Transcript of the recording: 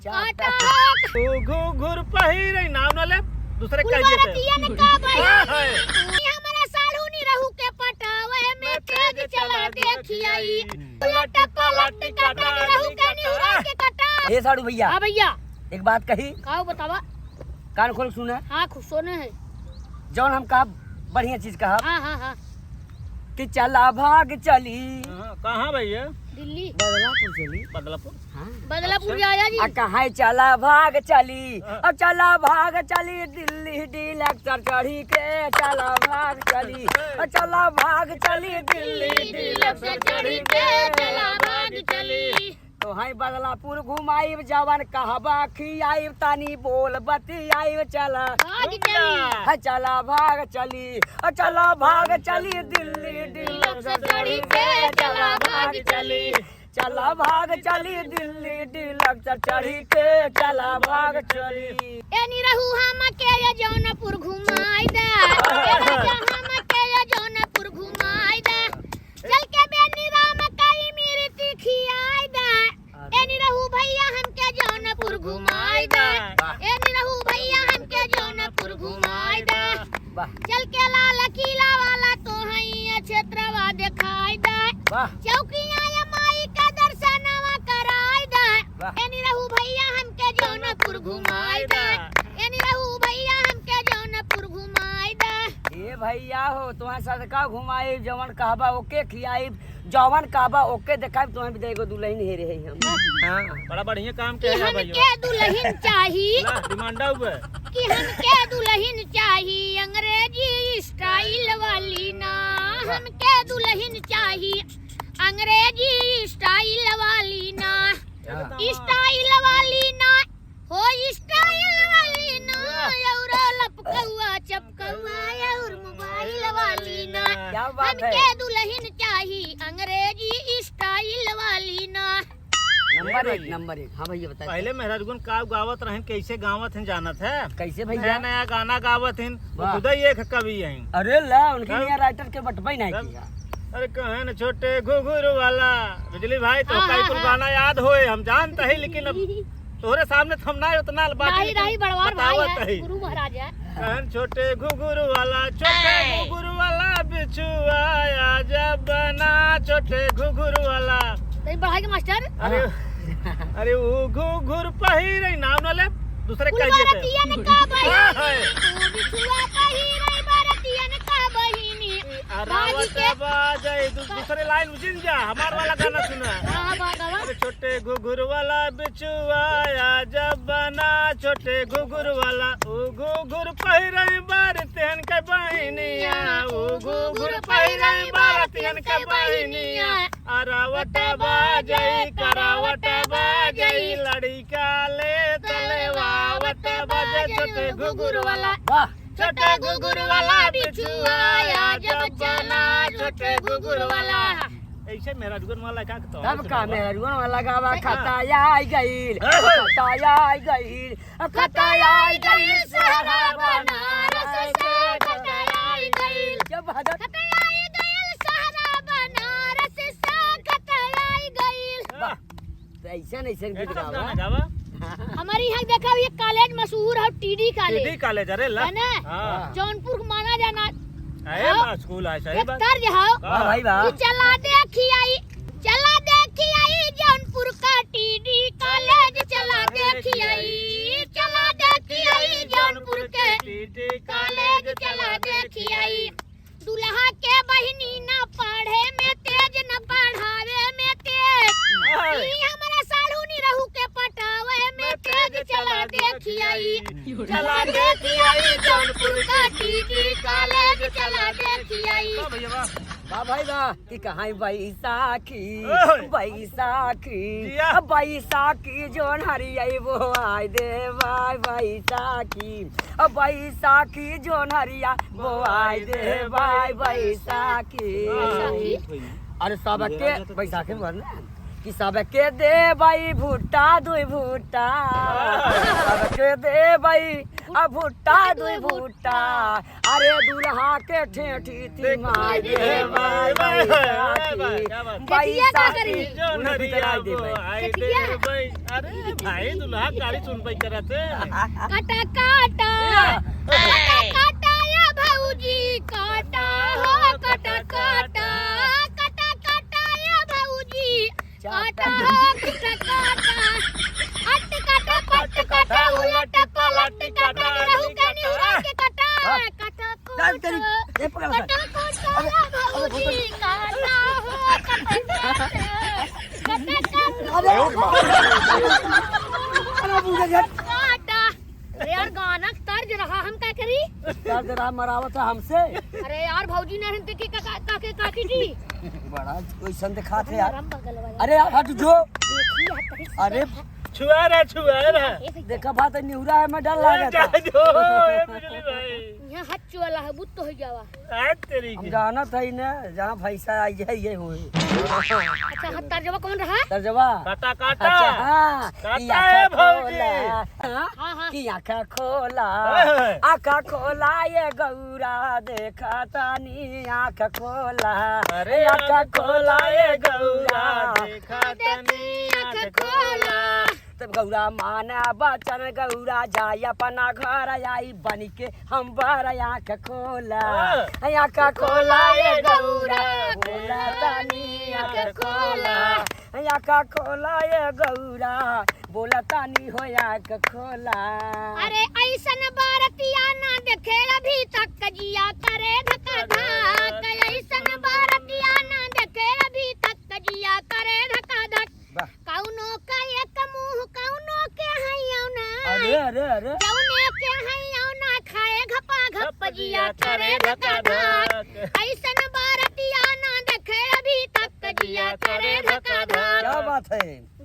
चाटा घुर पहिर नाम न ले दूसरे कह देते कुलवरतिया ने का भाई हमारा साढ़ू नी रहू के पटावे में तेज चला देखियाई पलट पलट काटा रहू के नी उड़ा के कटा। ए साड़ू भैया, हां भैया एक बात कही, काओ बतावा। कान खोल सुने। हां खुश सोने है जौन हम कहा बढ़िया चीज कहा हां हां हां कि चला भाग चली कहाँ भैया? दिल्ली बदलापुर चली। बदलापुर। हाँ बदलापुर जाया जी। कहाँ चला भाग चली और चला भाग चली दिल्ली डीलक्सर चढ़ी के चला भाग चली और चला भाग चली दिल्ली डीलक्सर चढ़ी के चला भाग चली। तो हाई बदलापुर घुमाई जवन कहबा खियाई तानी बोल बतियाई चला भाग चली है चला भाग चली और चला भाग चली दिल्ली डीलक्सर चढ़ी के चला भाग चली चला भाग चली दिल्ली डीलक्सर चढ़ी के चला भाग चली। एनी रहू हम के ये जौनपुर घुमाई दे हम के ये जौनपुर घुमाई दे चल के बेनी राम काई मेरी तिखियाई दे। एनी रहू भैया हम के जौनपुर घुमाई दे एनी रहू भैया हम के जौनपुर घुमाई दे चल के लाल किला वाला तो हई क्षेत्रवा दिखाई दे चौकिया माई का दर्शनवा कराई दे। एनी रहू भैया हम के जौनपुर घुमाई दे एनी रहू भैया हम के जौनपुर घुमाई दे। ए भैया हो तुम्हारे साथ का घुमाई जवन कहबा ओके खियाई जवन कहबा ओके देखाई तुम्हें भी देखो दुल्हन हे रहे हम। हाँ बड़ा बढ़िया काम कि के है हम भैया। के दुल्हन चाही डिमांडा हुआ कि हम के दुल्हन चाही अंग्रेजी स्टाइल वाली ना हम के दुल्हन चाही अंग्रेजी स्टाइल वाली ना स्टाइल वाली ना हो स्टाइल वाली ना और लपकौआ चपकौआ और मोबाइल वाली ना क्या हम बात है। के दुल्हन चाही अंग्रेजी स्टाइल वाली ना। नंबर एक हाँ भैया बताइए पहले मेहराजगुन का गावत रहन कैसे गावत हैं जानत है कैसे नया भैया। नया गाना गावत हैं वाह। खुद ही एक कवि हैं। अरे ला उनके हाँ? लिए राइटर के बटवाई नहीं तब? किया। अरे कहन छोटे घुघुर वाला बिजली भाई तो हाँ, कई हाँ, कुल हाँ। गाना याद होए हम जानते हैं लेकिन अब तोहरे सामने थमना है उतना बात राही राही बड़वार भाई बतावत है है। गुरु महाराज है। कहन छोटे घुघुर वाला बिछुआ जब बना छोटे घुघुर वाला। तेरी पढ़ाई के मास्टर अरे अरे वो घुघुर पहिर नाम न ले दूसरे कह देते कुलवरतिया ने का भाई हाय। तू बिछुआ पहिरई भारतीय ने का बहिनी बाजी रावत के बाजै दूसरे लाइन उजिन जा हमार वाला गाना सुना। हां बाबा अरे छोटे घुघुर वाला बिछुआ जब बना छोटे घुघुर वाला ओ घुघुर पहिरई भारतीयन के बहिनिया ओ घुघुर पहिरई भारतीयन के बहिनिया अरावट बाजै करावट बाजै लड़का ले तलेवावट बाजै छोटे घुघुर वाला वाह छोटे घुघुर वाला बिछुआ जब चला छोटे घुघुर वाला। ऐसे मेरा जुगन वाला का तो तब का मेहरुआ वाला गावा खताया आई गईल खताया आई गईल खताया आई गईल सारा बनारस से खताया आई गईल जब हदत खताया आई गईल सारा बनारस से खताया आई गईल। ऐसा नहीं सर गीत गाना गावा गावा हमारी यहाँ देखा ये कॉलेज मशहूर है टीडी टीडी कॉलेज कॉलेज अरे ला है ना हां जौनपुर को माना जाना है बा स्कूल है सही एक बात तर्ज है वाह भाई वाह कि चला देखी आई जौनपुर का टीडी कॉलेज चला देखी आई जौनपुर के टीडी कॉलेज चला देखी आई। दुल्हा के बहिनी न पढ़े में तेज न पढ़ावे में तेज ई हमरा साढ़ू नी रहू के पटावे में तेज चला देखी आई जौनपुर का टीडी कॉलेज चला देखी आई। भैया वाह वाह भाई वाह कि कहाँ बैसाखी ओए। बैसाखी जिया। बैसाखी जोन हरियाई वो आय दे भाई बैसाखी बैसाखी जोन हरिया वो आय दे भाई बैसाखी। अरे सबके बैसाखी बोलना कि सबके दे भाई भुट्टा दुई भुट्टा सबके दे भाई अब भुट्टा दुई भुट्टा अरे दुल्हा के ठेठी तिमाई दे भाई बैसाखी उन्हें बितराई दे भाई अरे भाई दुल्हा गाड़ी सुन पाई करते काटा काटा काटा काटा या भाऊजी काटा हो काटा काटा काटा काटा या भाऊजी काटा हो काटा काटा अट काटा पट काटा उलट पलट काटा रहू के निहुरा के काटा काटा चल तेरी काटा ये पकड़ काटा काटा या भाऊजी काटा हो काटा काटा काटा काटा अरे यार गाना तर्ज रहा हम क्या करी दर्द रहा मरावत है हमसे अरे यार भौजी ने हिंदी की काके काकी जी बड़ा कोई सन दिखाते यार हम बगल वाला अरे यार हट जो देखिए अरे छुआ रहा देखा बात निहुरा है मैं डर लगा था बिजली भाई यहाँ हाथ चुवाला है बुत तो हो जावा आज तेरी हम की जाना था ही ना जहाँ भैंसा आई है ये हुई अच्छा हाथ तर्जमा कौन रहा तर्जबा काटा काटा अच्छा हाँ काटा है भौजी। हाँ हाँ कि आँखा खोला ओए। आँखा खोला ये गौरा देखा तानी आँखा खोला अरे आँखा खोला ये गौरा देखा तनी आँख खोला तब गौरा माना बचन गौरा जाय अपना घर आई बनी के हम बर आँख खोला आँख खोला ये गौरा बोला तानी आँख खोला आँख खोला ये गौरा बोला तानी हो आँख खोला अरे ऐसन बारतिया ना देखे अभी तक कजिया करे धक्का धक ऐसन बारतिया ना देखे अभी तक कजिया करे धक्का धक वाह। कौनो का एक मुंह कौनो के हइयो ना अरे अरे अरे कौनो के हइयो ना खाए घपा घप जिया करे धक्का धक ऐसन बारतिया ना देखे अभी तक कजिया करे धक्का धक क्या बात है।